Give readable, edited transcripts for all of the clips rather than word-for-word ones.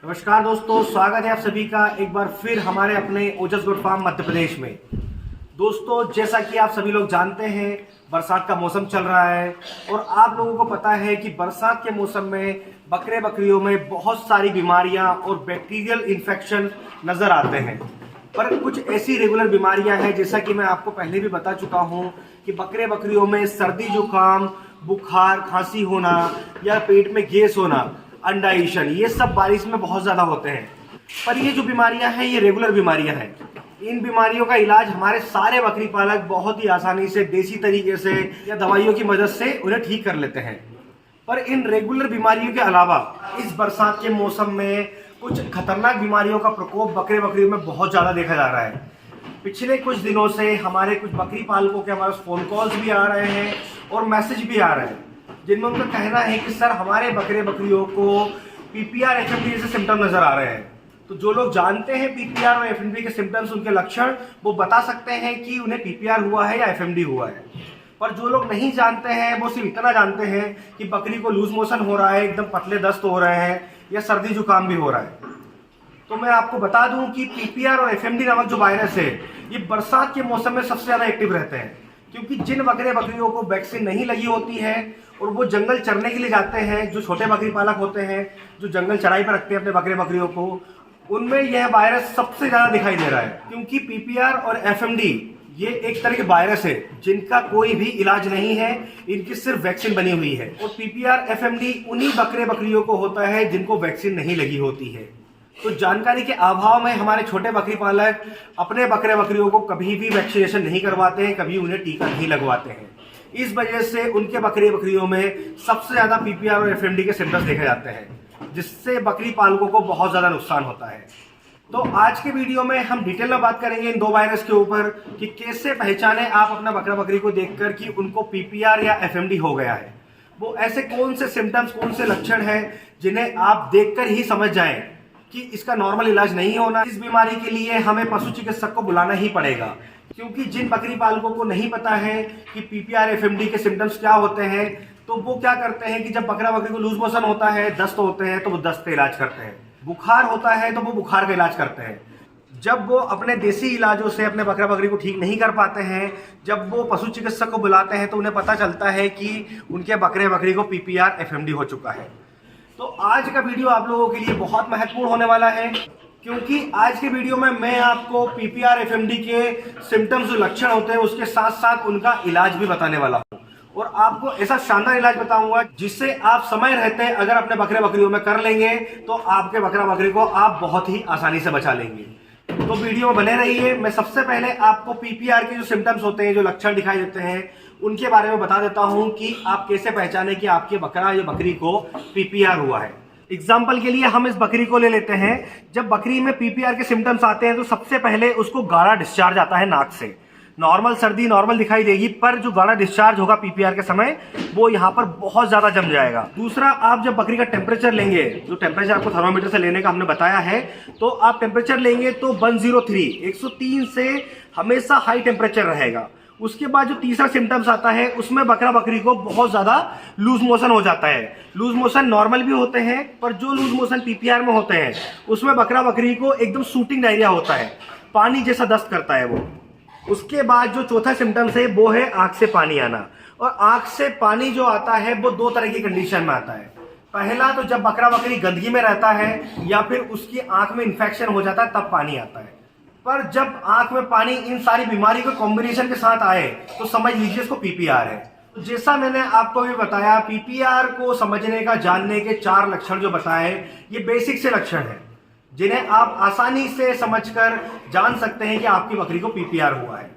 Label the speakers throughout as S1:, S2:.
S1: नमस्कार दोस्तों, स्वागत है आप सभी का एक बार फिर हमारे अपने ओजस गोट फार्म मध्य प्रदेश में। दोस्तों, जैसा कि आप सभी लोग जानते हैं, बरसात का मौसम चल रहा है और आप लोगों को पता है कि बरसात के मौसम में बकरे बकरियों में बहुत सारी बीमारियां और बैक्टीरियल इन्फेक्शन नजर आते हैं। पर कुछ ऐसी रेगुलर बीमारियां हैं, जैसा कि मैं आपको पहले भी बता चुका हूं कि बकरे बकरियों में सर्दी जुकाम, बुखार, खांसी होना या पेट में गैस होना, अंडाइशन, ये सब बारिश में बहुत ज़्यादा होते हैं। पर ये जो बीमारियां हैं ये रेगुलर बीमारियां हैं। इन बीमारियों का इलाज हमारे सारे बकरी पालक बहुत ही आसानी से देसी तरीके से या दवाइयों की मदद से उन्हें ठीक कर लेते हैं। पर इन रेगुलर बीमारियों के अलावा इस बरसात के मौसम में कुछ खतरनाक बीमारियों का प्रकोप बकरे बकरियों में बहुत ज़्यादा देखा जा रहा है। पिछले कुछ दिनों से हमारे कुछ बकरी पालकों के हमारे फोन कॉल्स भी आ रहे हैं और मैसेज भी आ रहे हैं, जिनमें उनका कहना है कि सर हमारे बकरे बकरियों को पीपीआर एफएमडी जैसे सिम्टम नजर आ रहे हैं। तो जो लोग जानते हैं पीपीआर और एफएमडी के सिम्टम्स, उनके लक्षण, वो बता सकते हैं कि उन्हें पीपीआर हुआ है या एफएमडी हुआ है। पर जो लोग नहीं जानते हैं वो सिर्फ इतना जानते हैं कि बकरी को लूज मोशन हो रहा है, एकदम पतले दस्त हो रहे हैं या सर्दी जुकाम भी हो रहा है। तो मैं आपको बता दूं कि पीपीआर और एफएमडी नामक जो वायरस है ये बरसात के मौसम में सबसे ज्यादा एक्टिव रहते हैं, क्योंकि जिन बकरे बकरियों को वैक्सीन नहीं लगी होती है और वो जंगल चरने के लिए जाते हैं, जो छोटे बकरी पालक होते हैं जो जंगल चराई पर रखते हैं अपने बकरे बकरियों को, उनमें यह वायरस सबसे ज्यादा दिखाई दे रहा है। क्योंकि पीपीआर और एफएमडी ये एक तरह के वायरस है जिनका कोई भी इलाज नहीं है, इनकी सिर्फ वैक्सीन बनी हुई है। और पीपीआर एफएमडी उन्हीं बकरे बकरियों को होता है जिनको वैक्सीन नहीं लगी होती है। तो जानकारी के अभाव में हमारे छोटे बकरी पालक अपने बकरे बकरियों को कभी भी वैक्सीनेशन नहीं करवाते हैं, कभी उन्हें टीका नहीं लगवाते हैं। इस वजह से उनके बकरी बकरियों में सबसे ज्यादा पीपीआर और एफएमडी के सिम्टम्स देखे जाते हैं, जिससे बकरी पालकों को बहुत ज्यादा नुकसान होता है। तो आज के वीडियो में हम डिटेल में बात करेंगे इन दो वायरस के ऊपर कि कैसे पहचाने आप अपना बकरा बकरी को देखकर कि उनको पीपीआर या एफएमडी हो गया है। वो ऐसे कौन से सिम्टम्स, कौन से लक्षण हैं जिन्हें आप देखकर ही समझ जाएं कि इसका नॉर्मल इलाज नहीं होना। इस बीमारी के लिए हमें पशु चिकित्सक को बुलाना ही पड़ेगा, क्योंकि जिन बकरी पालकों को नहीं पता है कि पीपीआर एफएमडी के सिम्टम्स क्या होते हैं, तो वो क्या करते हैं कि जब बकरा बकरी को लूज मोशन होता है, दस्त होते हैं, तो वो दस्त का इलाज करते हैं, बुखार होता है तो वो बुखार का इलाज करते हैं। जब वो अपने देसी इलाजों से अपने बकरा बकरी को ठीक नहीं कर पाते हैं, जब वो पशु चिकित्सक को बुलाते हैं, तो उन्हें पता चलता है कि उनके बकरे बकरी को पीपीआर एफएमडी हो चुका है। तो आज का वीडियो आप लोगों के लिए बहुत महत्वपूर्ण होने वाला है, क्योंकि आज के वीडियो में मैं आपको पीपीआर एफएमडी के सिम्टम्स, जो लक्षण होते हैं, उसके साथ साथ उनका इलाज भी बताने वाला हूं। और आपको ऐसा शानदार इलाज बताऊंगा जिससे आप समय रहते अगर अपने बकरे बकरियों में कर लेंगे तो आपके बकरा बकरी को आप बहुत ही आसानी से बचा लेंगे। तो वीडियो में बने रहिए। मैं सबसे पहले आपको पीपीआर के जो सिम्टम्स होते हैं, जो लक्षण दिखाई देते हैं, उनके बारे में बता देता हूं कि आप कैसे पहचाने कि आपके बकरा या बकरी को पीपीआर हुआ है। एग्जाम्पल के लिए हम इस बकरी को ले लेते हैं। जब बकरी में पीपीआर के सिम्टम्स आते हैं तो सबसे पहले उसको गाढ़ा डिस्चार्ज आता है नाक से। नॉर्मल सर्दी नॉर्मल दिखाई देगी, पर जो गाढ़ा डिस्चार्ज होगा पीपीआर के समय, वो यहाँ पर बहुत ज्यादा जम जाएगा। दूसरा, आप जब बकरी का टेम्परेचर लेंगे, जो टेम्परेचर आपको थर्मामीटर से लेने का हमने बताया है, तो आप टेम्परेचर लेंगे तो 103 से हमेशा हाई टेम्परेचर रहेगा। उसके बाद जो तीसरा सिम्टम्स आता है, उसमें बकरा बकरी को बहुत ज्यादा लूज मोशन हो जाता है। लूज मोशन नॉर्मल भी होते हैं, पर जो लूज मोशन पीपीआर में होते हैं उसमें बकरा बकरी को एकदम शूटिंग डायरिया होता है, पानी जैसा दस्त करता है वो। उसके बाद जो चौथा सिम्टम्स है वो है आंख से पानी आना। और आंख से पानी जो आता है वो दो तरह की कंडीशन में आता है। पहला तो जब बकरा बकरी गंदगी में रहता है या फिर उसकी आंख में इंफेक्शन हो जाता है, तब पानी आता है। पर जब आंख में पानी इन सारी बीमारी के कॉम्बिनेशन के साथ आए तो समझ लीजिए इसको पीपीआर है। तो जैसा मैंने आपको भी बताया, पीपीआर को समझने का, जानने के 4 लक्षण जो बताए, ये बेसिक से लक्षण है जिन्हें आप आसानी से समझकर जान सकते हैं कि आपकी बकरी को पीपीआर हुआ है।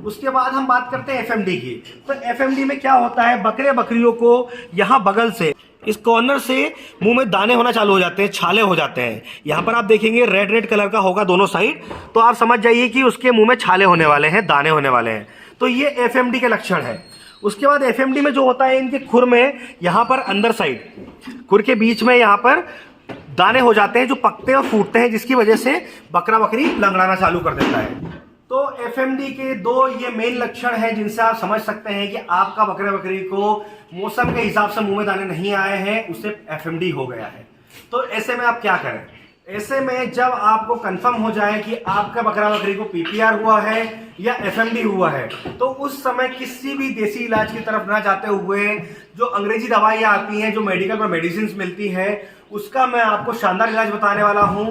S1: उसके बाद हम बात करते हैं एफएमडी की। तो एफएमडी में क्या होता है, बकरे बकरियों को यहाँ बगल से, इस कॉर्नर से मुंह में दाने होना चालू हो जाते हैं, छाले हो जाते हैं। यहाँ पर आप देखेंगे रेड रेड कलर का होगा दोनों साइड, तो आप समझ जाइए कि उसके मुंह में छाले होने वाले हैं, दाने होने वाले हैं। तो ये एफएमडी के लक्षण है। उसके बाद एफएमडी में जो होता है, इनके खुर में यहाँ पर अंदर साइड, खुर के बीच में यहाँ पर दाने हो जाते हैं जो पकते और फूटते हैं, जिसकी वजह से बकरा बकरी लंगड़ाना चालू कर देता है। तो एफएमडी के 2 ये मेन लक्षण हैं जिनसे आप समझ सकते हैं कि आपका बकरा बकरी को मौसम के हिसाब से मुंह में दाने नहीं आए हैं, उसे एफएमडी हो गया है। तो ऐसे में आप क्या करें? ऐसे में जब आपको कंफर्म हो जाए कि आपका बकरा बकरी को पीपीआर हुआ है या एफएमडी हुआ है, तो उस समय किसी भी देसी इलाज की तरफ ना जाते हुए जो अंग्रेजी दवाइयाँ आती हैं, जो मेडिकल पर मेडिसिन मिलती है, उसका मैं आपको शानदार इलाज बताने वाला हूँ।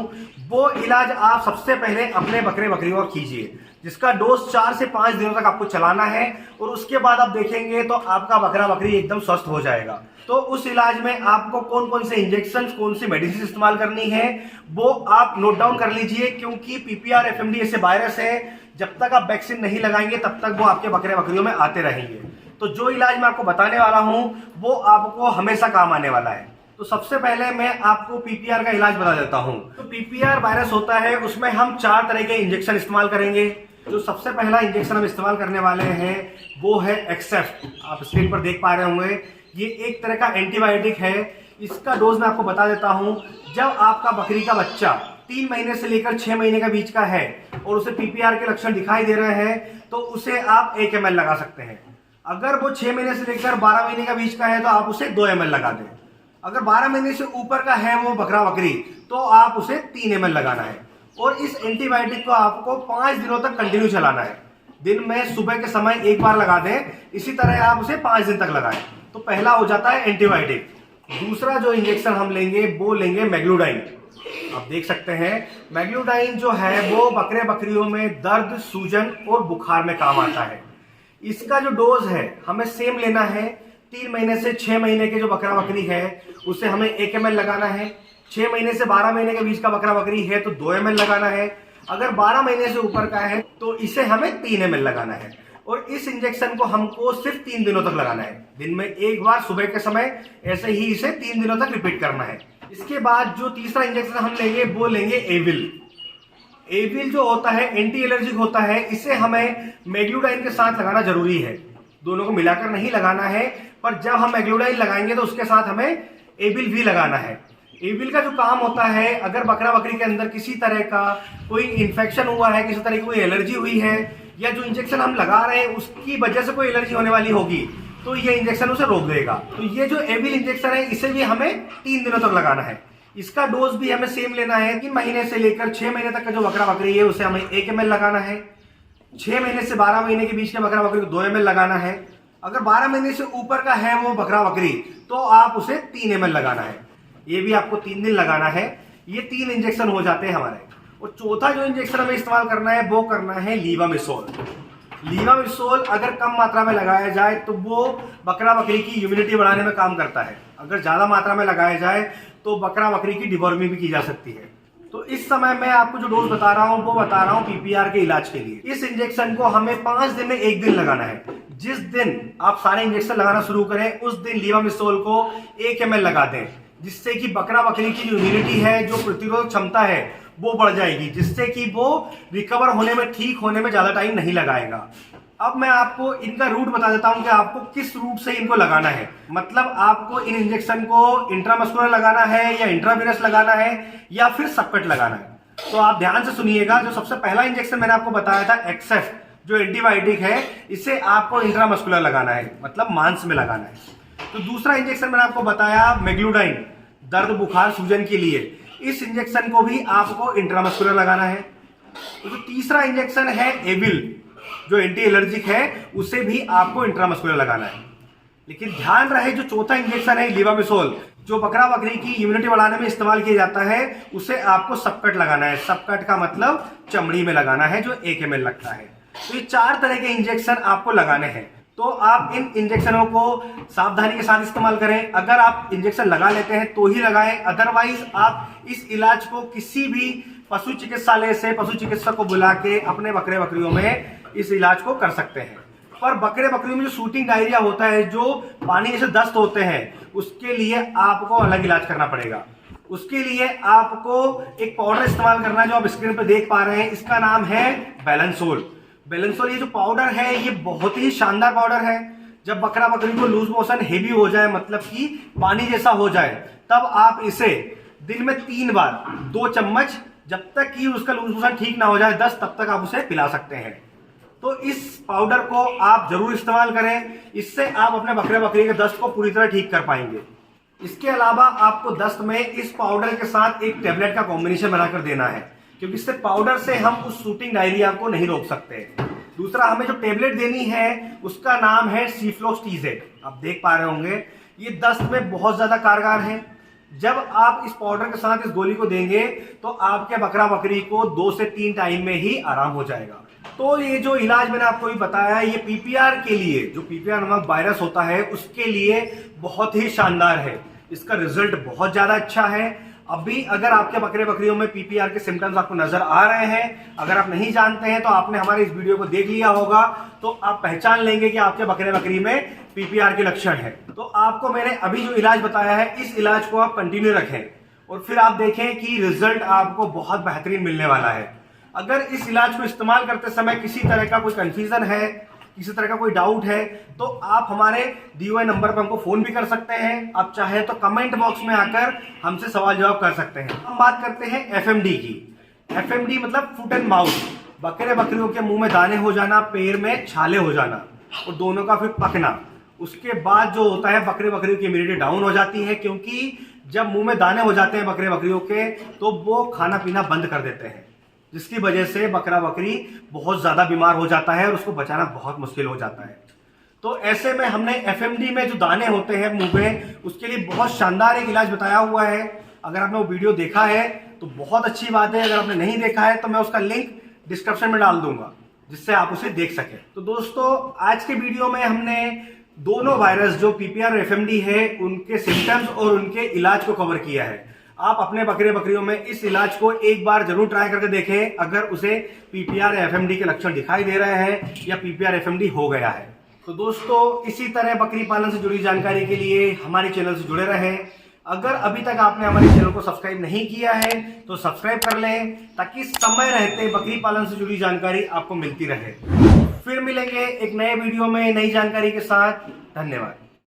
S1: वो इलाज आप सबसे पहले अपने बकरे बकरियों का कीजिए, जिसका डोज 4 से 5 दिनों तक आपको चलाना है, और उसके बाद आप देखेंगे तो आपका बकरा बकरी एकदम स्वस्थ हो जाएगा। तो उस इलाज में आपको कौन कौन से इंजेक्शन, कौन सी मेडिसिन इस्तेमाल करनी है, वो आप नोट डाउन कर लीजिए, क्योंकि पीपीआर एफएमडी ऐसे वायरस है, जब तक आप वैक्सीन नहीं लगाएंगे तब तक वो आपके बकरे बकरियों में आते रहेंगे। तो जो इलाज मैं आपको बताने वाला हूं वो आपको हमेशा काम आने वाला है। तो सबसे पहले मैं आपको पीपीआर का इलाज बता देता हूं। तो पीपीआर वायरस होता है, उसमें हम 4 तरह के इंजेक्शन इस्तेमाल करेंगे। जो सबसे पहला इंजेक्शन हम इस्तेमाल करने वाले हैं वो है एक्सेफ। आप स्क्रीन पर देख पा रहे होंगे, ये एक तरह का एंटीबायोटिक है। इसका डोज मैं आपको बता देता हूं। जब आपका बकरी का बच्चा 3 महीने से लेकर 6 महीने का बीच का है और उसे पीपीआर के लक्षण दिखाई दे रहे हैं, तो उसे आप 1 ml लगा सकते हैं। अगर वो 6 महीने से लेकर 12 महीने का बीच का है तो आप उसे 2 ml लगा दें। अगर 12 महीने से ऊपर का है वो बकरा बकरी, तो आप उसे 3 ml लगाना है। और इस एंटीबायोटिक को आपको 5 दिनों तक कंटिन्यू चलाना है। दिन में सुबह के समय 1 बार लगा दें, इसी तरह आप उसे 5 दिन तक लगाएं। तो पहला हो जाता है एंटीबायोटिक। दूसरा जो इंजेक्शन हम लेंगे वो लेंगे मैग्लूडाइन। आप देख सकते हैं, मैग्लूडाइन जो है वो बकरे बकरियों में दर्द, सूजन और बुखार में काम आता है। इसका जो डोज है हमें सेम लेना है। 3 महीने से 6 महीने के जो बकरा बकरी है उसे हमें 1 ml लगाना है। 6 महीने से 12 महीने के बीच का बकरा बकरी है तो 2 ml लगाना है। अगर 12 महीने से ऊपर का है तो इसे हमें 3 ml लगाना है। और इस इंजेक्शन को हमको सिर्फ 3 दिनों तक लगाना है। दिन में 1 बार सुबह के समय, ऐसे ही इसे 3 दिनों तक रिपीट करना है। इसके बाद जो तीसरा इंजेक्शन हम लेंगे वो लेंगे एविल। एविल जो होता है एंटी एलर्जिक होता है, इसे हमें मैग्लूडाइन के साथ लगाना जरूरी है। दोनों को मिलाकर नहीं लगाना है, पर जब हम मैग्लूडाइन लगाएंगे तो उसके साथ हमें एविल भी लगाना है। एविल का जो काम होता है, अगर बकरा बकरी के अंदर किसी तरह का कोई इन्फेक्शन हुआ है, किसी तरह की कोई एलर्जी हुई है, या जो इंजेक्शन हम लगा रहे हैं उसकी वजह से कोई एलर्जी होने वाली होगी, तो ये इंजेक्शन उसे रोक देगा। तो ये जो एविल इंजेक्शन है इसे भी हमें 3 दिनों तक लगाना है। इसका डोज भी हमें सेम लेना है। 3 महीने से लेकर 6 महीने तक का जो बकरा बकरी है उसे हमें 1 ml लगाना है। 6 महीने से 12 महीने के बीच के बकरा बकरी को 2 ml लगाना है। अगर 12 महीने से ऊपर का है वो बकरा बकरी, तो आप उसे 3 ml लगाना है। ये भी आपको 3 दिन लगाना है। ये 3 इंजेक्शन हो जाते हैं हमारे। और चौथा जो इंजेक्शन हमें इस्तेमाल करना है वो करना है लीवामिसोल। लीवामिसोल अगर कम मात्रा में लगाया जाए तो वो बकरा बकरी की इम्यूनिटी बढ़ाने में काम करता है। अगर ज्यादा मात्रा में लगाया जाए तो बकरा बकरी की डिवॉर्मिंग भी की जा सकती है। तो इस समय मैं आपको जो डोज बता रहा हूं वो बता रहा हूं पीपीआर के इलाज के लिए। इस इंजेक्शन को हमें 5 दिन में 1 दिन लगाना है। जिस दिन आप सारे इंजेक्शन लगाना शुरू करें उस दिन लीवामिसोल को 1 ml लगा दें, जिससे कि बकरा बकरी की जो इम्यूनिटी है, जो प्रतिरोधक क्षमता है, वो बढ़ जाएगी, जिससे कि वो रिकवर होने में, ठीक होने में ज्यादा टाइम नहीं लगाएगा। अब मैं आपको इनका रूट बता देता हूं कि आपको किस रूट से इनको लगाना है। मतलब आपको इन इंजेक्शन को इंट्रामस्कुलर लगाना है या इंट्रावीनस लगाना है या फिर सबकट लगाना है। तो आप ध्यान से सुनिएगा। जो सबसे पहला इंजेक्शन मैंने आपको बताया था एक्सेफ, जो एंटीबायोटिक है, इसे आपको इंट्रामस्कुलर लगाना है, मतलब मांस में लगाना है। तो दूसरा इंजेक्शन मैंने आपको बताया मैग्लूडाइन, दर्द, बुखार, सूजन के लिए। इस इंजेक्शन को भी आपको इंट्रामस्कुलर लगाना है। तो जो तीसरा इंजेक्शन है एविल, जो एंटी एलर्जिक है, उसे भी आपको इंट्रामस्कुलर लगाना है। लेकिन ध्यान रहे जो चौथा इंजेक्शन है लीवामिसोल, जो बकरा बकरी की इम्यूनिटी बढ़ाने में इस्तेमाल किया जाता है, उसे आपको सबकट लगाना है। सबकट का मतलब चमड़ी में लगाना है, जो 1 ml लगता है। तो ये 4 तरह के इंजेक्शन आपको लगाने हैं। तो आप इन इंजेक्शनों को सावधानी के साथ इस्तेमाल करें। अगर आप इंजेक्शन लगा लेते हैं तो ही लगाएं, अदरवाइज आप इस इलाज को किसी भी पशु चिकित्सालय से पशु चिकित्सक को बुला के अपने बकरे बकरियों में इस इलाज को कर सकते हैं। पर बकरे बकरियों में जो शूटिंग डायरिया होता है, जो पानी जैसे दस्त होते हैं, उसके लिए आपको अलग इलाज करना पड़ेगा। उसके लिए आपको एक पाउडर इस्तेमाल करना है, जो आप स्क्रीन पर देख पा रहे हैं। इसका नाम है बैलेंसोल। बैलेंसोल ये जो पाउडर है ये बहुत ही शानदार पाउडर है। जब बकरा बकरी को लूज मोशन हेवी हो जाए, मतलब कि पानी जैसा हो जाए, तब आप इसे दिन में 3 बार 2 चम्मच, जब तक कि उसका लूज मोशन ठीक ना हो जाए 10, तब तक आप उसे पिला सकते हैं। तो इस पाउडर को आप जरूर इस्तेमाल करें। इससे आप अपने बकरे बकरी के दस्त को पूरी तरह ठीक कर पाएंगे। इसके अलावा आपको दस्त में इस पाउडर के साथ एक टेबलेट का कॉम्बिनेशन बनाकर देना है, क्योंकि इससे पाउडर से हम उस शूटिंग डायरिया को नहीं रोक सकते। दूसरा, हमें जो टेबलेट देनी है उसका नाम है सीफ्लोक्स TZ। आप देख पा रहे होंगे ये दस्त में बहुत ज्यादा कारगर है। जब आप इस पाउडर के साथ इस गोली को देंगे तो आपके बकरा बकरी को 2 से 3 टाइम में ही आराम हो जाएगा। तो ये जो इलाज मैंने आपको भी बताया है, ये PPR के लिए, जो PPR नामक वायरस होता है उसके लिए बहुत ही शानदार है। इसका रिजल्ट बहुत ज्यादा अच्छा है। अभी अगर आपके बकरे बकरियों में PPR के सिम्टम्स आपको नजर आ रहे हैं, अगर आप नहीं जानते हैं तो आपने हमारे इस वीडियो को देख लिया होगा, तो आप पहचान लेंगे कि आपके बकरे बकरी में PPR के लक्षण है। तो आपको मैंने अभी जो इलाज बताया है, इस इलाज को आप कंटिन्यू रखें और फिर आप देखें कि रिजल्ट आपको बहुत बेहतरीन मिलने वाला है। अगर इस इलाज को इस्तेमाल करते समय किसी तरह का कोई कंफ्यूजन है, किसी तरह का कोई डाउट है, तो आप हमारे दिए हुए नंबर पर हमको फोन भी कर सकते हैं। आप चाहे तो कमेंट बॉक्स में आकर हमसे सवाल जवाब कर सकते हैं। हम बात करते हैं FMD की। FMD मतलब फुट एंड माउथ, बकरे बकरियों के मुंह में दाने हो जाना, पैर में छाले हो जाना और दोनों का फिर पकना। उसके बाद जो होता है, बकरे बकरियों की इम्यूनिटी डाउन हो जाती है, क्योंकि जब मुंह में दाने हो जाते हैं बकरे बकरियों के तो वो खाना पीना बंद कर देते हैं, जिसकी वजह से बकरा बकरी बहुत ज्यादा बीमार हो जाता है और उसको बचाना बहुत मुश्किल हो जाता है। तो ऐसे में हमने FMD में जो दाने होते हैं मुंह में, उसके लिए बहुत शानदार एक इलाज बताया हुआ है। अगर आपने वो वीडियो देखा है तो बहुत अच्छी बात है, अगर आपने नहीं देखा है तो मैं उसका लिंक डिस्क्रिप्शन में डाल दूंगा, जिससे आप उसे देख सकें। तो दोस्तों, आज के वीडियो में हमने दोनों वायरस जो PPR और FMD है उनके सिम्टम्स और उनके इलाज को कवर किया है। आप अपने बकरे बकरियों में इस इलाज को एक बार जरूर ट्राई करके देखें, अगर उसे PPR या FMD के लक्षण दिखाई दे रहे हैं या PPR FMD हो गया है। तो दोस्तों, इसी तरह बकरी पालन से जुड़ी जानकारी के लिए हमारे चैनल से जुड़े रहें। अगर अभी तक आपने हमारे चैनल को सब्सक्राइब नहीं किया है तो सब्सक्राइब कर लें, ताकि समय रहते बकरी पालन से जुड़ी जानकारी आपको मिलती रहे। फिर मिलेंगे एक नए वीडियो में नई जानकारी के साथ। धन्यवाद।